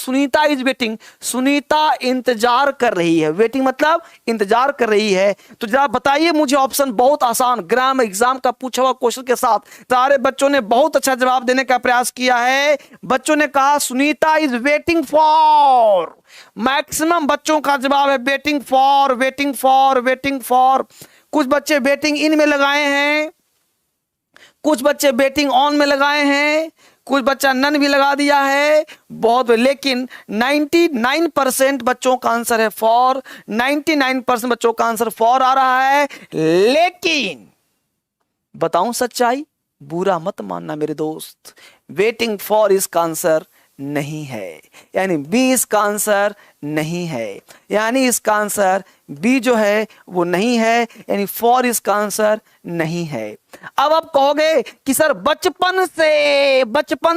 Sunita is waiting, Sunita इंतजार कर रही है। वेटिंग मतलब इंतजार कर रही है। तो जरा बताइए मुझे ऑप्शन, बहुत आसान, ग्रामर एग्जाम का पूछा हुआ क्वेश्चन के साथ सारे बच्चों ने बहुत अच्छा जवाब देने का प्रयास किया है। बच्चों ने कहा Sunita is waiting for, maximum बच्चों का जवाब है waiting for, waiting for, waiting for. कुछ बच्चे वेटिंग इन में लगाए हैं, कुछ बच्चे वेटिंग ऑन में लगाए हैं, कुछ बच्चा नन भी लगा दिया है। बहुत, लेकिन 99% बच्चों का आंसर है फॉर, 99% बच्चों का आंसर फॉर आ रहा है। लेकिन बताऊं सच्चाई, बुरा मत मानना मेरे दोस्त, वेटिंग फॉर इसका आंसर नहीं है, यानी बी इसका आंसर नहीं है, यानी इसका आंसर बी जो है वो नहीं है, यानी फॉर इसका आंसर नहीं है। अब आप कहोगे कि सर बचपन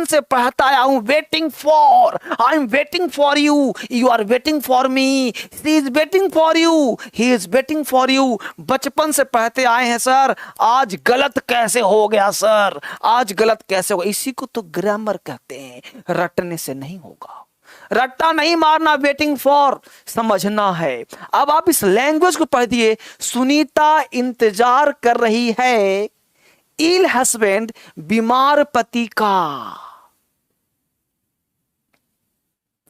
से पढ़ता आया हूं waiting for, I am waiting for you, you are waiting for me, she is waiting for you, he is waiting for you. बचपन से पढ़ते आए हैं सर, आज गलत कैसे हो गया सर, आज गलत कैसे हो गया? इसी को तो ग्रामर कहते हैं, रटने से नहीं होगा, रट्टा नहीं मारना, वेटिंग फॉर समझना है। अब आप इस लैंग्वेज को पढ़ दिए, सुनीता इंतजार कर रही है इल हस्बैंड, बीमार पति का।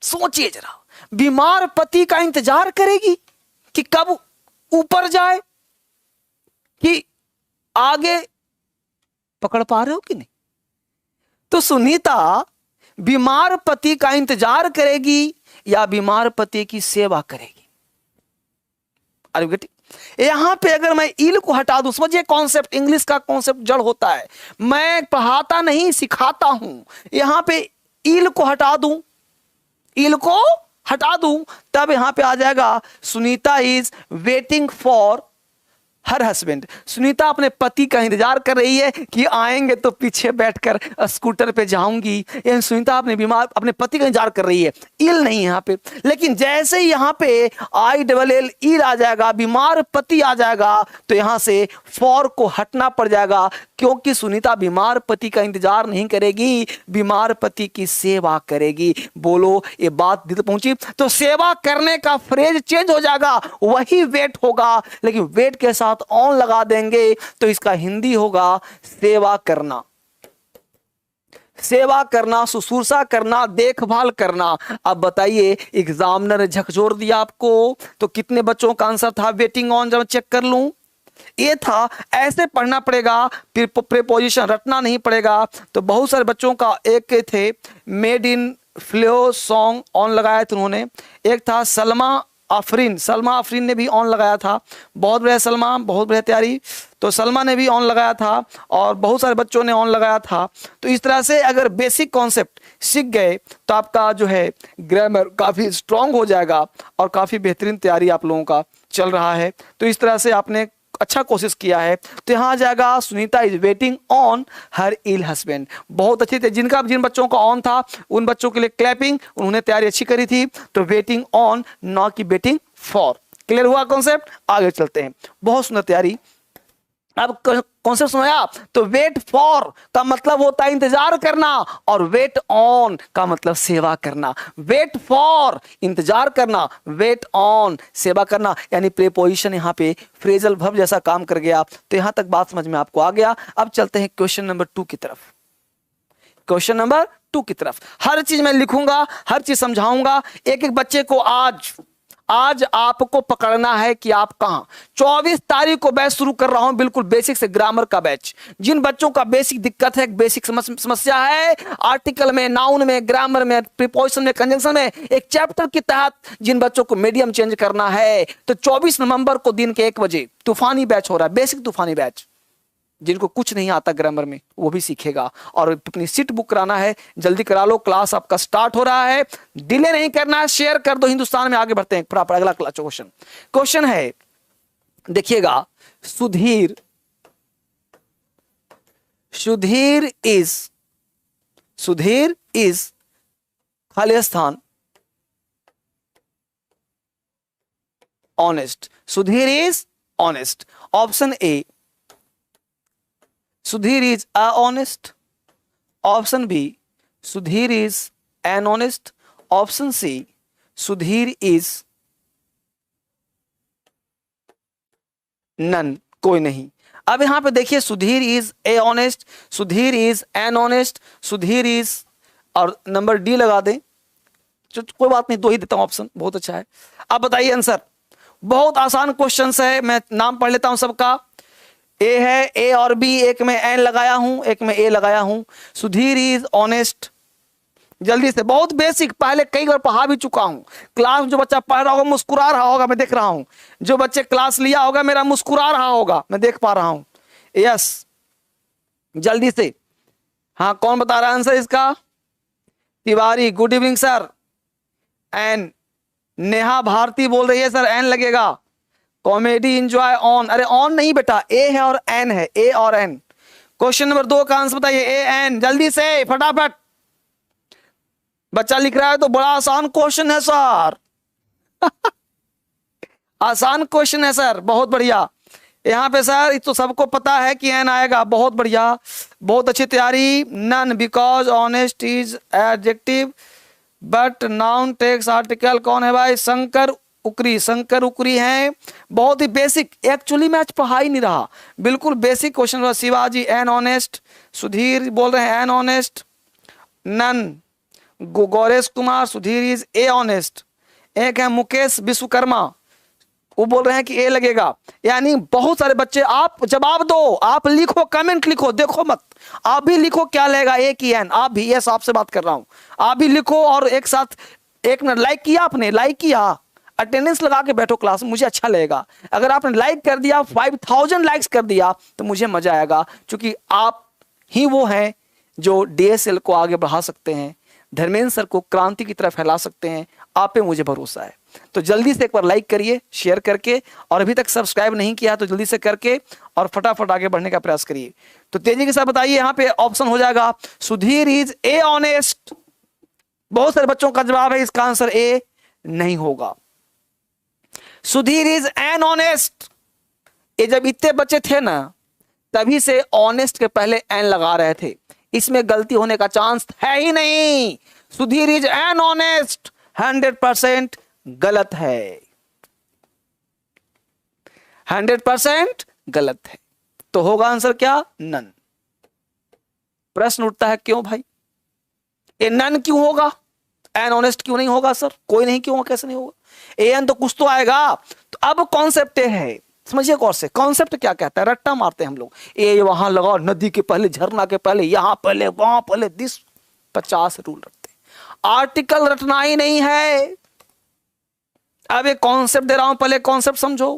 सोचिए जरा, बीमार पति का इंतजार करेगी कि कब ऊपर जाए कि आगे, पकड़ पा रहे हो कि नहीं? तो सुनीता बीमार पति का इंतजार करेगी या बीमार पति की सेवा करेगी? अरे बेटी, यहां पे अगर मैं इल को हटा दूं, समझिए कॉन्सेप्ट, इंग्लिश का कॉन्सेप्ट जड़ होता है, मैं पढ़ाता नहीं सिखाता हूं। यहां पे इल को हटा दूं, इल को हटा दूं, तब यहां पे आ जाएगा Sunita is waiting for her husband. Sunita अपने पति का इंतजार कर रही है कि आएंगे तो पीछे बैठकर स्कूटर पे जाऊंगी। सुनीता अपने पति का इंतजार कर रही है, इल नहीं यहां पे। लेकिन जैसे ही यहां पे ILL इल आ जाएगा, बीमार पति आ जाएगा, तो यहां से फॉर को हटना पड़ जाएगा, क्योंकि सुनीता बीमार पति का इंतजार नहीं करेगी, बीमार पति की सेवा करेगी। बोलो ये बात दिल पहुंची? तो सेवा करने का फ्रेज चेंज हो जाएगा, वही वेट होगा, लेकिन वेट के साथ ऑन लगा देंगे तो इसका हिंदी होगा सेवा करना, सेवा करना, शुश्रूषा करना, देखभाल करना। अब बताइए, एग्जामिनर ने झकझोर दिया आपको, तो कितने बच्चों का आंसर था वेटिंग ऑन? जब चेक कर लूं, ये था। ऐसे पढ़ना पड़ेगा, फिर प्रीपोजिशन रटना नहीं पड़ेगा। तो बहुत सारे बच्चों का, एक थे made in flow song on लगाया था उन्होंने, एक था सलमा आफरीन ने भी ऑन लगाया था। बहुत बढ़िया सलमा, बहुत बढ़िया तैयारी। तो सलमा ने भी ऑन लगाया था और बहुत सारे बच्चों ने ऑन लगाया था। तो इस तरह से अगर बेसिक कॉन्सेप्ट सीख गए तो आपका जो है ग्रामर काफ़ी स्ट्रांग हो जाएगा और काफ़ी बेहतरीन तैयारी आप लोगों का चल रहा है। तो इस तरह से आपने अच्छा कोशिश किया है। तो यहाँ आ जाएगा Sunita is waiting on her ill husband. बहुत अच्छे थे, जिन बच्चों का ऑन था उन बच्चों के लिए क्लैपिंग, उन्होंने तैयारी अच्छी करी थी। तो वेटिंग ऑन, नॉट की वेटिंग फॉर। क्लियर हुआ कॉन्सेप्ट? आगे चलते हैं। बहुत सुंदर तैयारी। अब कॉन्सेप्ट सुनाया, तो वेट फॉर का मतलब होता है इंतजार करना, और वेट ऑन का मतलब सेवा करना। वेट फॉर इंतजार करना, वेट ऑन सेवा करना, यानी प्रीपोजिशन यहाँ पे फ्रेजल वर्ब जैसा काम कर गया। तो यहां तक बात समझ में आपको आ गया। अब चलते हैं क्वेश्चन नंबर 2 की तरफ। क्वेश्चन नंबर 2 की तरफ हर चीज मैं लिखूंगा, हर चीज समझाऊंगा। एक एक बच्चे को आज आपको पकड़ना है कि आप कहां। 24 तारीख को बैच शुरू कर रहा हूं, बिल्कुल बेसिक से ग्रामर का बैच। जिन बच्चों का बेसिक दिक्कत है, बेसिक समस्या है आर्टिकल में, नाउन में, ग्रामर में, प्रीपोजिशन में, कंजंक्शन में, एक चैप्टर के तहत जिन बच्चों को मीडियम चेंज करना है, तो 24 नवंबर को दिन के 1 बजे तूफानी बैच हो रहा है, बेसिक तूफानी बैच। जिनको कुछ नहीं आता ग्रामर में वो भी सीखेगा। और अपनी सीट बुक कराना है, जल्दी करा लो, क्लास आपका स्टार्ट हो रहा है, डिले नहीं करना है, शेयर कर दो हिंदुस्तान में। आगे बढ़ते हैं, अगला क्वेश्चन है, देखिएगा। सुधीर इज खाली स्थान honest. Sudhir is honest. Option A, Sudhir is honest. Option B, Sudhir is an honest. Option C, Sudhir is none, कोई नहीं। अब यहां पे देखिए, Sudhir is a honest, Sudhir is an honest, Sudhir is, और नंबर डी लगा दें, कोई बात नहीं, दो ही देता हूं ऑप्शन, बहुत अच्छा है। अब बताइए आंसर, बहुत आसान क्वेश्चन है, मैं नाम पढ़ लेता हूं सबका। ए है, ए और बी, एक में एन लगाया हूं, एक में ए लगाया हूं। सुधीर इज ऑनेस्ट, जल्दी से, बहुत बेसिक, पहले कई बार पढ़ा भी चुका हूं। क्लास जो बच्चा पढ़ रहा होगा मुस्कुरा रहा होगा, मैं देख रहा हूं। जो बच्चे क्लास लिया होगा मेरा मुस्कुरा रहा होगा, मैं देख पा रहा हूं। यस, जल्दी से। हाँ, कौन बता रहा है आंसर इसका? Tiwari, good evening sir. An, Neha Bharti बोल रही है सर एन लगेगा। कॉमेडी एंजॉय ऑन, अरे ऑन नहीं बेटा, ए है और एन है, ए और एन। क्वेश्चन नंबर 2 का आंसर बताइए, ए एन, जल्दी से फटाफट। बच्चा लिख रहा है तो बड़ा आसान क्वेश्चन है सर। आसान क्वेश्चन है सर, बहुत बढ़िया। यहां पे सर तो सबको पता है कि एन आएगा, बहुत बढ़िया, बहुत अच्छी तैयारी। None, because honest is adjective but noun takes article. कौन है भाई? शंकर उकरी, शंकर उकरी हैं। बहुत ही बेसिक, एक्चुअली मैं आज पढ़ा ही नहीं रहा, बिल्कुल basic question. Shivaji an honest, Sudhir बोल रहे हैं an honest. None, Gauresh Kumar, Sudhir is a honest. एक है मुकेश विश्वकर्मा, वो बोल रहे हैं कि ए लगेगा। यानी बहुत सारे बच्चे, आप जवाब दो, आप लिखो, कमेंट लिखो, देखो मत, आप भी लिखो क्या लगेगा, ए की एन। आप भी, यस आपसे बात कर रहा हूं, आप भी लिखो और एक साथ एक मिनट। लाइक किया आपने? लाइक किया, अटेंडेंस लगा के बैठो क्लास में, मुझे अच्छा लगेगा। अगर आपने लाइक कर दिया, 5000 लाइक्स कर दिया तो मुझे मजा आएगा, क्योंकि आप ही वो हैं जो डीएसएल को आगे बढ़ा सकते हैं, धर्मेंद्र सर को क्रांति की तरफ फैला सकते हैं। आप पे मुझे भरोसा है। तो जल्दी से एक बार लाइक करिए, शेयर करके, और अभी तक सब्सक्राइब नहीं किया तो जल्दी से करके और फटाफट आगे बढ़ने का प्रयास करिए। तो तेजी के साथ बताइए, यहां पे ऑप्शन हो जाएगा सुधीर इज ए ऑनेस्ट। बहुत सारे बच्चों का जवाब है इसका आंसर ए नहीं होगा, सुधीर इज एन ऑनेस्ट। ये जब इतने बच्चे थे ना, तभी से ऑनेस्ट के पहले एन लगा रहे थे, इसमें गलती होने का चांस है ही नहीं। सुधीर इज एन ऑनेस्ट 100% गलत है, 100% गलत है। तो होगा आंसर क्या? नन। प्रश्न उठता है क्यों भाई, ये नन क्यों होगा, एन ऑनेस्ट क्यों नहीं होगा सर? कोई नहीं क्यों होगा, कैसे नहीं होगा? एन तो कुछ तो आएगा। तो अब कॉन्सेप्ट है, समझिए गौर से, कॉन्सेप्ट क्या कहता है? रट्टा मारते हैं हम लोग, ए वहां लगाओ, नदी के पहले, झरना के पहले, यहां पहले, वहां पहले, 50 रूल रखते हैं। आर्टिकल रटना ही नहीं है। अब एक कॉन्सेप्ट दे रहा हूं, पहले कॉन्सेप्ट समझो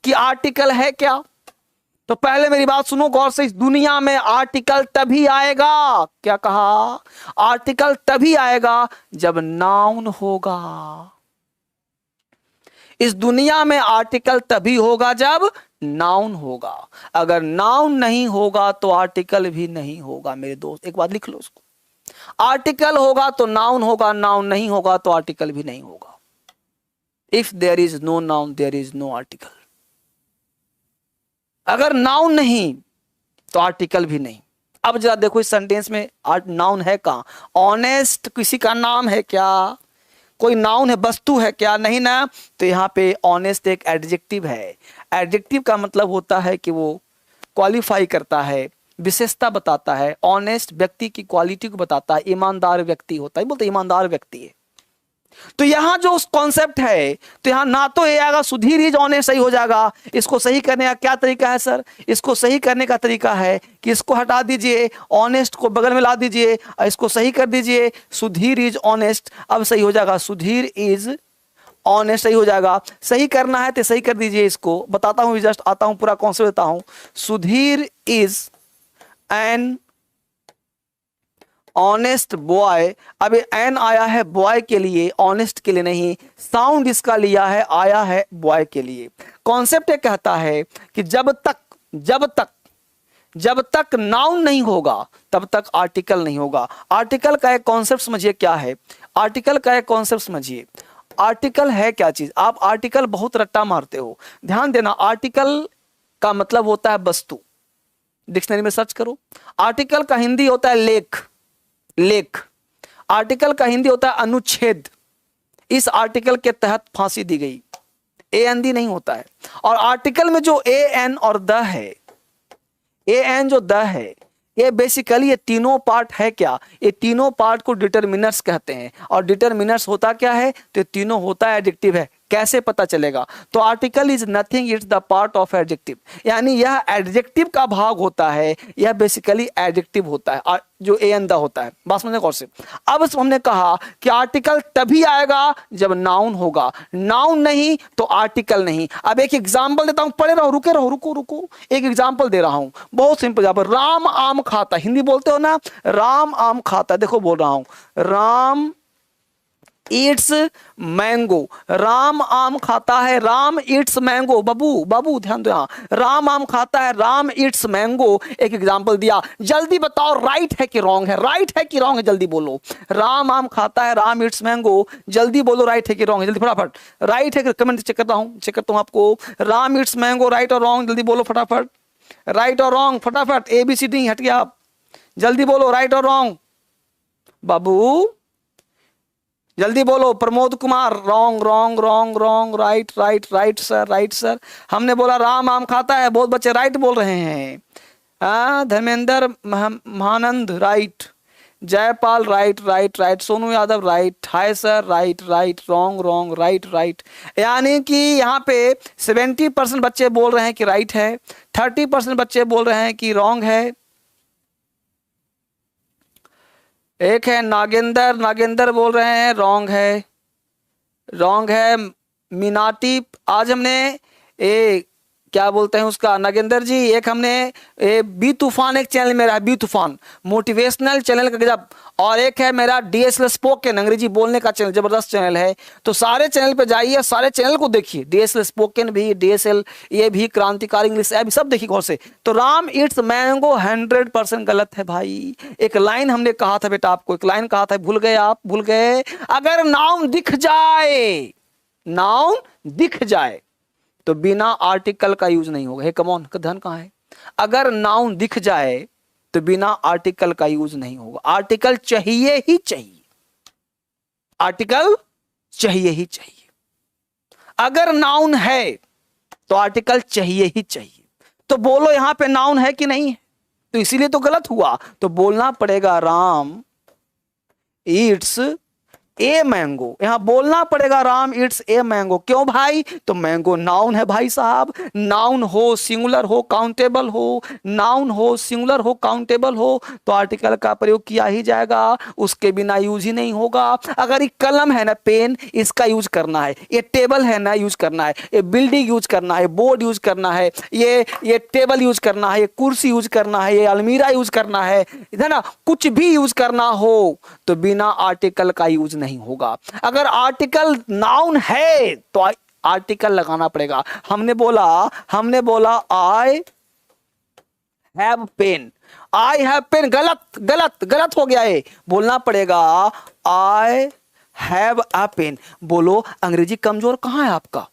कि आर्टिकल है क्या। तो पहले मेरी बात सुनो गौर से, इस दुनिया में आर्टिकल तभी आएगा, क्या कहा? आर्टिकल तभी आएगा जब नाउन होगा। इस दुनिया में आर्टिकल तभी होगा जब नाउन होगा। अगर नाउन नहीं होगा तो आर्टिकल भी नहीं होगा मेरे दोस्त, एक बात लिख लो उसको। आर्टिकल होगा तो नाउन होगा, नाउन नहीं होगा तो आर्टिकल भी नहीं होगा। If there is no noun there is no article. अगर नाउन नहीं तो आर्टिकल भी नहीं। अब जरा देखो इस सेंटेंस में नाउन है कहां? ऑनेस्ट किसी का नाम है क्या? कोई नाउन है, वस्तु है क्या? नहीं ना। तो यहां पे ऑनेस्ट एक एडजेक्टिव है। एडजेक्टिव का मतलब होता है कि वो क्वालिफाई करता है, विशेषता बताता है। ऑनेस्ट व्यक्ति की क्वालिटी को बताता है, ईमानदार व्यक्ति होता है, बोलते ईमानदार व्यक्ति है। तो यहां जो कॉन्सेप्ट है, तो यहां ना तो ये आएगा सुधीर इज ऑनेस्ट सही हो जाएगा। इसको सही करने का क्या तरीका है सर? इसको सही करने का तरीका है कि इसको हटा दीजिए, ऑनेस्ट को बगल में ला दीजिए, इसको सही कर दीजिए, सुधीर इज ऑनेस्ट। अब सही हो जाएगा, सुधीर इज ऑनेस्ट सही हो जाएगा। सही करना है तो सही कर दीजिए, इसको बताता हूं, जस्ट आता हूं, पूरा कॉन्सेप्ट देता हूं। Sudhir is an honest boy. अब एन आया है बॉय के लिए, ऑनेस्ट के लिए नहीं। साउंड इसका लिया है, आया है बॉय के लिए। कॉन्सेप्ट ये कहता है कि जब तक नाउन नहीं होगा तब तक आर्टिकल नहीं होगा। आर्टिकल का एक कॉन्सेप्ट समझिए क्या है। आर्टिकल का एक कॉन्सेप्ट समझिए, आर्टिकल है क्या चीज? आप आर्टिकल बहुत रट्टा मारते हो, ध्यान देना। आर्टिकल का मतलब होता है वस्तु, डिक्शनरी में सर्च करो। आर्टिकल का हिंदी होता है लेख। लेख। आर्टिकल का हिंदी होता है अनुच्छेद। इस आर्टिकल के तहत फांसी दी गई, ए एन दी नहीं होता है। और आर्टिकल में जो ए एन और द है, ए एन जो द है, ये बेसिकली ये तीनों पार्ट है क्या, ये तीनों पार्ट को डिटरमिनर्स कहते हैं। और डिटरमिनर्स होता क्या है, तो तीनों होता है एडजेक्टिव है। कैसे पता चलेगा, तो article is nothing, it's the part of adjective, यानी यह एडजेक्टिव का भाग होता है, यह बेसिकली एडजेक्टिव होता है जो ए एन द होता है। बात समझने कौन से। अब हमने कहा कि आर्टिकल तभी आएगा जब नाउन होगा, नाउन नहीं तो आर्टिकल नहीं। अब एक एग्जांपल देता हूं, पढ़े रहो, रुके रहो, रुको रुको, एक एग्जांपल दे रहा हूं, बहुत सिंपल। यहाँ पर राम आम खाता, हिंदी बोलते हो ना, राम आम खाता, देखो बोल रहा हूं, राम ईट्स मैंगो, राम आम खाता है, राम ईट्स मैंगो। बाबू बाबू ध्यान दो, यहाँ राम आम खाता है, राम ईट्स मैंगो। एक एग्जांपल दिया, जल्दी बताओ राइट है कि रॉन्ग है, राइट है कि रॉन्ग है, जल्दी बोलो। राम आम खाता है, राम ईट्स मैंगो, जल्दी बोलो राइट है कि रॉन्ग है, जल्दी फटाफट। राइट है, कमेंट चेक करता हूं आपको। राम ईट्स मैंगो, राइट और रॉन्ग, जल्दी बोलो फटाफट। राइट और रॉन्ग फटाफट, ए बी सी डी हट गया, आप जल्दी बोलो राइट और रॉन्ग। बाबू जल्दी बोलो। Pramod Kumar, wrong wrong wrong wrong, right right right sir, right sir. हमने बोला राम आम खाता है, बहुत बच्चे राइट बोल रहे हैं। Dharmendra Mahanand right, Jaipal right right right, Sonu Yadav right, hi sir right right, wrong wrong right right. यानी कि यहाँ पे 70% बच्चे बोल रहे हैं कि राइट है, 30% बच्चे बोल रहे हैं कि रॉन्ग है। एक है नागेंद्र, नागेंद्र बोल रहे हैं रॉन्ग है, रॉन्ग है। मीनाटी, आज हमने क्या बोलते हैं उसका, नागेंद्र जी, एक हमने बी तूफान, एक चैनल मेरा है बी तूफान मोटिवेशनल चैनल का गजब, और एक है मेरा डीएसएल स्पोकन अंग्रेजी बोलने का चैनल, जबरदस्त चैनल है। तो सारे चैनल पे जाइए, सारे चैनल को देखिए, डीएसएल स्पोकन भी, डीएसएल ये भी, क्रांतिकारी इंग्लिश ऐप भी, सब देखिए गौर से। तो राम इट्स मैंगो 100% गलत है भाई। एक लाइन हमने कहा था बेटा आपको, एक लाइन कहा था, भूल गए आप, भूल गए। अगर नाउन दिख जाए, नाउन दिख जाए तो बिना आर्टिकल का यूज नहीं होगा। हे कमॉन, धन कहाँ है। अगर नाउन दिख जाए तो बिना आर्टिकल का यूज नहीं होगा, आर्टिकल चाहिए ही चाहिए, आर्टिकल चाहिए ही चाहिए। अगर नाउन है तो आर्टिकल चाहिए ही चाहिए। तो बोलो यहां पे नाउन है कि नहीं है, तो इसीलिए तो गलत हुआ। तो बोलना पड़ेगा राम ईट्स ए मैंगो, यहां बोलना पड़ेगा राम इट्स ए मैंगो। क्यों भाई, तो मैंगो नाउन है भाई साहब, नाउन हो सिंगुलर हो काउंटेबल हो, नाउन हो सिंगुलर हो काउंटेबल हो तो आर्टिकल का प्रयोग किया ही जाएगा, उसके बिना यूज ही नहीं होगा। अगर ये कलम है ना, पेन, इसका यूज करना है, ये टेबल है ना, यूज करना है, ये बिल्डिंग यूज करना है, बोर्ड यूज करना है, ये टेबल यूज करना है, ये कुर्सी यूज करना है, ये अलमीरा यूज करना है ना, कुछ भी यूज करना हो तो बिना आर्टिकल का यूज नहीं होगा। अगर आर्टिकल नाउन है तो आर्टिकल लगाना पड़ेगा। हमने बोला I have pen, I have pen, गलत गलत गलत हो गया है। बोलना पड़ेगा आई हैव अ पेन। बोलो अंग्रेजी कमजोर कहां है आपका,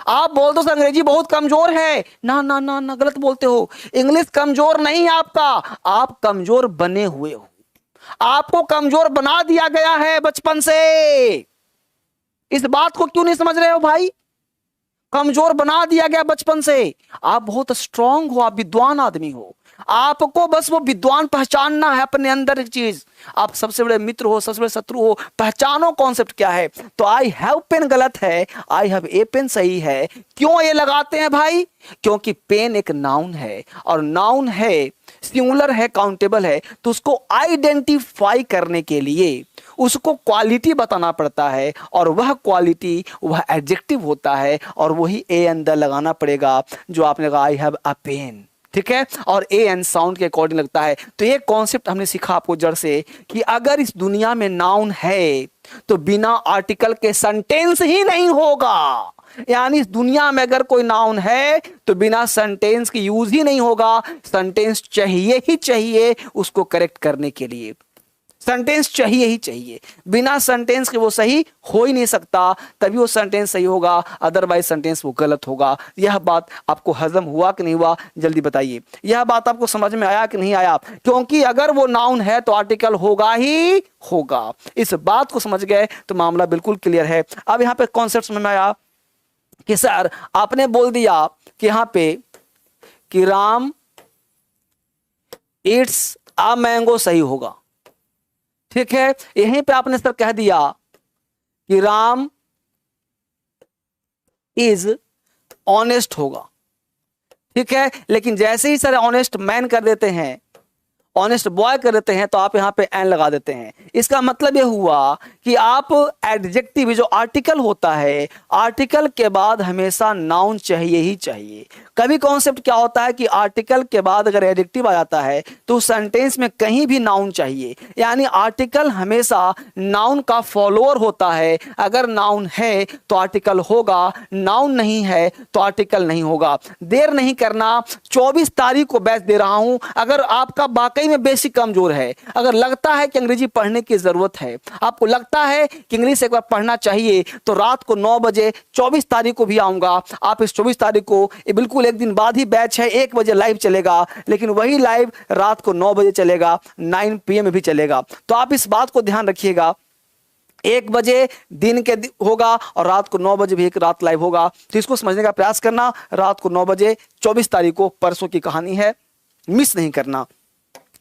आप बोल दो अंग्रेजी बहुत कमजोर है, ना ना ना ना, गलत बोलते हो। इंग्लिश कमजोर नहीं है आपका, आप कमजोर बने हुए हो, आपको कमजोर बना दिया गया है बचपन से। इस बात को क्यों नहीं समझ रहे हो भाई, कमजोर बना दिया गया बचपन से। आप बहुत स्ट्रांग हो, आप विद्वान आदमी हो, आपको बस वो विद्वान पहचानना है अपने अंदर एक चीज। आप सबसे बड़े मित्र हो, सबसे बड़े शत्रु हो, पहचानो कॉन्सेप्ट क्या है। तो आई हैव पेन गलत है, आई हैव ए पेन सही है। क्यों ये लगाते हैं भाई, क्योंकि पेन एक नाउन है, और नाउन है सिंगुलर है काउंटेबल है, तो उसको आइडेंटिफाई करने के लिए उसको क्वालिटी बताना पड़ता है, और वह क्वालिटी वह एडजेक्टिव होता है, और वही ए अंदर लगाना पड़ेगा जो आपने कहा आई हैव अ पेन, ठीक है। और ए एन साउंड के अकॉर्डिंग लगता है। तो ये कॉन्सेप्ट हमने सीखा आपको जड़ से कि अगर इस दुनिया में नाउन है तो बिना आर्टिकल के सेंटेंस ही नहीं होगा। यानी इस दुनिया में अगर कोई नाउन है तो बिना सेंटेंस की यूज ही नहीं होगा, सेंटेंस चाहिए ही चाहिए उसको करेक्ट करने के लिए। सेंटेंस चाहिए ही चाहिए, बिना सेंटेंस के वो सही हो ही नहीं सकता, तभी वो सेंटेंस सही होगा, अदरवाइज सेंटेंस वो गलत होगा। यह बात आपको हजम हुआ कि नहीं हुआ, जल्दी बताइए। यह बात आपको समझ में आया कि नहीं आया? क्योंकि अगर वो नाउन है तो आर्टिकल होगा ही होगा। इस बात को समझ गए तो मामला बिल्कुल क्लियर है। अब यहां पे कॉन्सेप्ट समझ में आया कि सर आपने बोल दिया कि यहां पे कि राम इट्स अ मैंगो सही होगा, ठीक है। यहीं पे आपने सर कह दिया कि राम इज ऑनेस्ट होगा, ठीक है। लेकिन जैसे ही सर ऑनेस्ट मैन कर देते हैं, ऑनेस्ट बॉय कर देते हैं, तो आप यहां पे एन लगा देते हैं। इसका मतलब यह हुआ कि आप एडजेक्टिव जो आर्टिकल होता है, आर्टिकल के बाद हमेशा नाउन चाहिए ही चाहिए। कभी कॉन्सेप्ट क्या होता है कि आर्टिकल के बाद अगर एडजेक्टिव आ जाता है तो सेंटेंस में कहीं भी नाउन चाहिए, यानी आर्टिकल हमेशा नाउन का फॉलोअर होता है। अगर नाउन है तो आर्टिकल होगा, नाउन नहीं है तो आर्टिकल नहीं होगा। देर नहीं करना, 24 तारीख को बैच दे रहा हूं। अगर आपका वाकई में बेसिक कमजोर है, अगर लगता है कि अंग्रेजी पढ़ने की जरूरत है, आपको लगता है कि इंग्लिश एक बार पढ़ना चाहिए, तो रात को 9 बजे 24 तारीख को भी आऊंगा। आप इस 24 तारीख को, बिल्कुल एक दिन बाद ही बैच है, 1 बजे लाइव चलेगा, लेकिन वही लाइव रात को 9 बजे चलेगा, 9 PM में भी चलेगा। तो आप इस बात को ध्यान रखिएगा, 1 बजे दिन के होगा और रात को 9 बजे भी एक रात लाइव होगा। तो इसको समझने का प्रयास करना। रात को 9 बजे 24 तारीख को, परसों की कहानी है, मिस नहीं करना।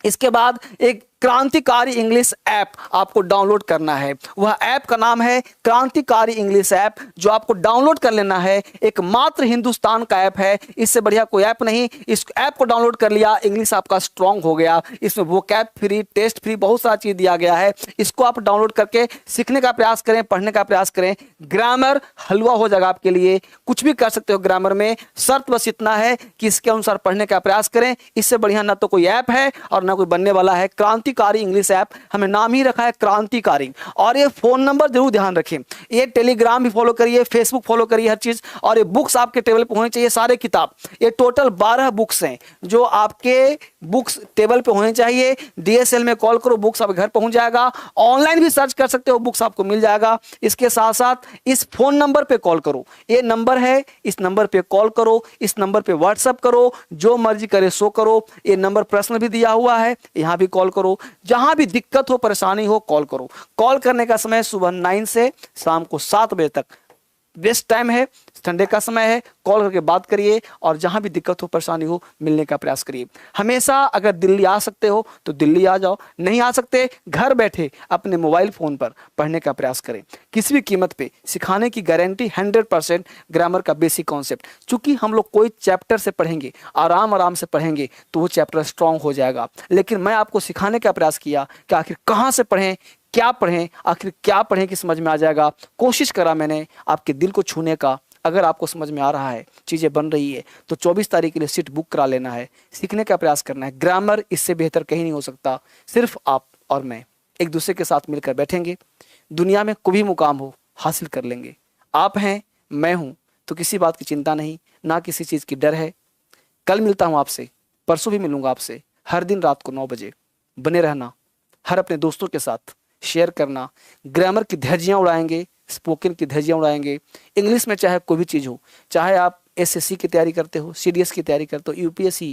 इसके बाद एक क्रांतिकारी इंग्लिश ऐप आपको डाउनलोड करना है। वह ऐप का नाम है क्रांतिकारी इंग्लिश ऐप, जो आपको डाउनलोड कर लेना है। एक मात्र हिंदुस्तान का ऐप है, इससे बढ़िया कोई ऐप नहीं। इस ऐप को डाउनलोड कर लिया, इंग्लिश आपका स्ट्रांग हो गया। इसमें वोकैब फ्री, टेस्ट फ्री, बहुत सारा चीज दिया गया है। इसको आप डाउनलोड करके सीखने का प्रयास करें, पढ़ने का प्रयास करें। ग्रामर हलवा हो जाएगा आपके लिए, कुछ भी कर सकते हो ग्रामर में। शर्त बस इतना है कि इसके अनुसार पढ़ने का प्रयास करें। इससे बढ़िया ना तो कोई ऐप है और ना कोई बनने वाला है। क्रांतिकारी इंग्लिश ऐप, हमें नाम ही रखा है क्रांतिकारी। और ये फोन नंबर जरूर ध्यान रखें, ये टेलीग्राम भी फॉलो करिए, फेसबुक फॉलो करिए, हर चीज। और ये बुक्स आपके टेबल पे होने चाहिए, सारे किताब। ये टोटल 12 बुक्स हैं जो आपके बुक्स टेबल पे होने चाहिए। DSL में कॉल करो, बुक्स आपके घर पहुंच जाएगा। ऑनलाइन भी सर्च कर सकते हो, बुक्स आपको मिल जाएगा। इसके साथ साथ इस फोन नंबर पे कॉल करो, ये नंबर है, इस नंबर पे कॉल करो, इस नंबर पे व्हाट्सएप करो, जो मर्जी करे सो करो। ये नंबर पर्सनल भी दिया हुआ है, यहां भी कॉल करो। जहां भी दिक्कत हो, परेशानी हो, कॉल करो। कॉल करने का समय सुबह 9 से शाम को 7 बजे तक बेस्ट टाइम है, संडे का समय है। कॉल करके बात करिए और जहां भी दिक्कत हो, परेशानी हो, मिलने का प्रयास करिए। हमेशा अगर दिल्ली आ सकते हो तो दिल्ली आ जाओ, नहीं आ सकते घर बैठे अपने मोबाइल फोन पर पढ़ने का प्रयास करें। किसी भी कीमत पे सिखाने की गारंटी 100%। ग्रामर का बेसिक कॉन्सेप्ट, चूंकि हम लोग कोई चैप्टर से पढ़ेंगे, आराम आराम से पढ़ेंगे तो वो चैप्टर स्ट्रांग हो जाएगा। लेकिन मैं आपको सिखाने का प्रयास किया कि आखिर कहाँ से पढ़ें, क्या पढ़ें, आखिर क्या पढ़ें कि समझ में आ जाएगा। कोशिश करा मैंने आपके दिल को छूने का। अगर आपको समझ में आ रहा है, चीज़ें बन रही है, तो 24 तारीख के लिए सीट बुक करा लेना है, सीखने का प्रयास करना है। ग्रामर इससे बेहतर कहीं नहीं हो सकता। सिर्फ आप और मैं एक दूसरे के साथ मिलकर बैठेंगे, दुनिया में कोई भी मुकाम हो हासिल कर लेंगे। आप हैं, मैं हूँ, तो किसी बात की चिंता नहीं, ना किसी चीज़ की डर है। कल मिलता हूँ आपसे, परसों भी मिलूंगा आपसे। हर दिन रात को 9 बजे बने रहना, हर अपने दोस्तों के साथ शेयर करना। ग्रामर की धज्जियाँ उड़ाएंगे, स्पोकन की धज्जियाँ उड़ाएंगे। इंग्लिश में चाहे कोई भी चीज़ हो, चाहे आप SSC की तैयारी करते हो, CDS की तैयारी करते हो, UPSC,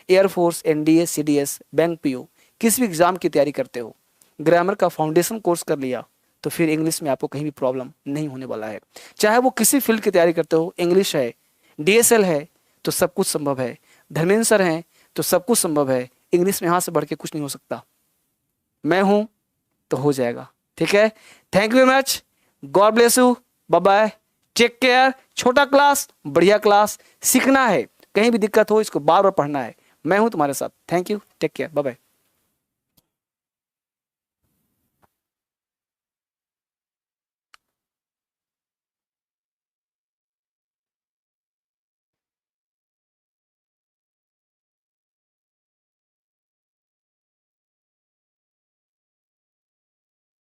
air force, NDA, CDS, bank PO, किसी भी एग्जाम की तैयारी करते हो, ग्रामर का फाउंडेशन कोर्स कर लिया तो फिर इंग्लिश में आपको कहीं भी प्रॉब्लम नहीं होने वाला है। चाहे वो किसी फील्ड की तैयारी करते हो, इंग्लिश है, DSL है, तो सब कुछ संभव है। धर्मेंद्र सर हैं तो सब कुछ संभव है। इंग्लिश में यहाँ से बढ़ के कुछ नहीं हो सकता। मैं हूँ तो हो जाएगा, ठीक है। Thank you very much, God bless you, bye bye, take care. छोटा क्लास, बढ़िया क्लास, सीखना है, कहीं भी दिक्कत हो इसको बार बार पढ़ना है। मैं हूं तुम्हारे साथ। Thank you, take care, bye bye.